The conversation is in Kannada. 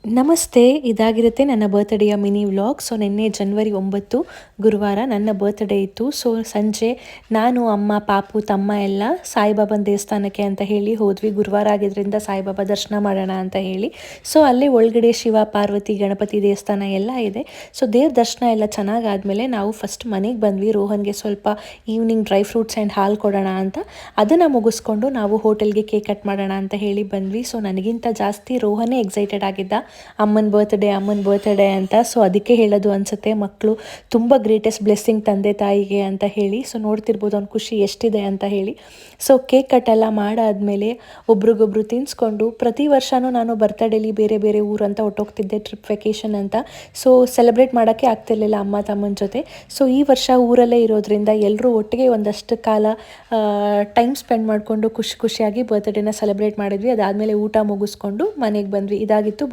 ನಮಸ್ತೆ, ಇದಾಗಿರುತ್ತೆ ನನ್ನ ಬರ್ತ್ಡೇಯ ಮಿನಿ ವ್ಲಾಗ್. ಸೊ ನಿನ್ನೆ ಜನವರಿ 9 ಗುರುವಾರ ನನ್ನ ಬರ್ತ್ಡೇ ಇತ್ತು. ಸೊ ಸಂಜೆ ನಾನು, ಅಮ್ಮ, ಪಾಪು, ತಮ್ಮ ಎಲ್ಲ ಸಾಯಿಬಾಬಾನ ದೇವಸ್ಥಾನಕ್ಕೆ ಅಂತ ಹೇಳಿ ಹೋದ್ವಿ. ಗುರುವಾರ ಆಗಿದ್ದರಿಂದ ಸಾಯಿಬಾಬಾ ದರ್ಶನ ಮಾಡೋಣ ಅಂತ ಹೇಳಿ. ಸೊ ಅಲ್ಲೇ ಒಳಗಡೆ ಶಿವ, ಪಾರ್ವತಿ, ಗಣಪತಿ ದೇವಸ್ಥಾನ ಎಲ್ಲ ಇದೆ. ಸೊ ದೇವ್ರ ದರ್ಶನ ಎಲ್ಲ ಚೆನ್ನಾಗಾದ್ಮೇಲೆ ನಾವು ಫಸ್ಟ್ ಮನೆಗೆ ಬಂದ್ವಿ. ರೋಹನ್ಗೆ ಸ್ವಲ್ಪ ಈವ್ನಿಂಗ್ ಡ್ರೈ ಫ್ರೂಟ್ಸ್ ಆ್ಯಂಡ್ ಹಾಲು ಕೊಡೋಣ ಅಂತ. ಅದನ್ನು ಮುಗಿಸ್ಕೊಂಡು ನಾವು ಹೋಟೆಲ್ಗೆ ಕೇಕ್ ಕಟ್ ಮಾಡೋಣ ಅಂತ ಹೇಳಿ ಬಂದ್ವಿ. ಸೊ ನನಗಿಂತ ಜಾಸ್ತಿ ರೋಹನೇ ಎಕ್ಸೈಟೆಡ್ ಆಗಿದ್ದ, ಅಮ್ಮನ ಬರ್ತ್ಡೇ ಅಂತ. ಸೊ ಅದಕ್ಕೆ ಹೇಳೋದು ಅನಿಸುತ್ತೆ, ಮಕ್ಕಳು ತುಂಬ ಗ್ರೇಟೆಸ್ಟ್ ಬ್ಲೆಸ್ಸಿಂಗ್ ತಂದೆ ತಾಯಿಗೆ ಅಂತ ಹೇಳಿ. ಸೊ ನೋಡ್ತಿರ್ಬೋದು ಅವ್ನ ಖುಷಿ ಎಷ್ಟಿದೆ ಅಂತ ಹೇಳಿ. ಸೊ ಕೇಕ್ ಕಟ್ ಎಲ್ಲ ಮಾಡಾದ್ಮೇಲೆ ಒಬ್ರಿಗೊಬ್ರು ತಿನ್ನಿಸ್ಕೊಂಡು, ಪ್ರತಿ ವರ್ಷವೂ ನಾನು ಬರ್ತ್ಡೇಲಿ ಬೇರೆ ಬೇರೆ ಊರು ಅಂತ ಹೊಟ್ಟೋಗ್ತಿದ್ದೆ, ಟ್ರಿಪ್ ವೆಕೇಷನ್ ಅಂತ. ಸೊ ಸೆಲೆಬ್ರೇಟ್ ಮಾಡೋಕ್ಕೆ ಆಗ್ತಿರ್ಲಿಲ್ಲ ಅಮ್ಮ ತಮ್ಮನ ಜೊತೆ. ಸೊ ಈ ವರ್ಷ ಊರಲ್ಲೇ ಇರೋದ್ರಿಂದ ಎಲ್ಲರೂ ಒಟ್ಟಿಗೆ ಒಂದಷ್ಟು ಕಾಲ ಟೈಮ್ ಸ್ಪೆಂಡ್ ಮಾಡಿಕೊಂಡು ಖುಷಿಯಾಗಿ ಬರ್ತ್ಡೇನ ಸೆಲೆಬ್ರೇಟ್ ಮಾಡಿದ್ವಿ. ಅದಾದಮೇಲೆ ಊಟ ಮುಗಿಸ್ಕೊಂಡು ಮನೆಗೆ ಬಂದ್ವಿ. ಇದಾಗಿತ್ತು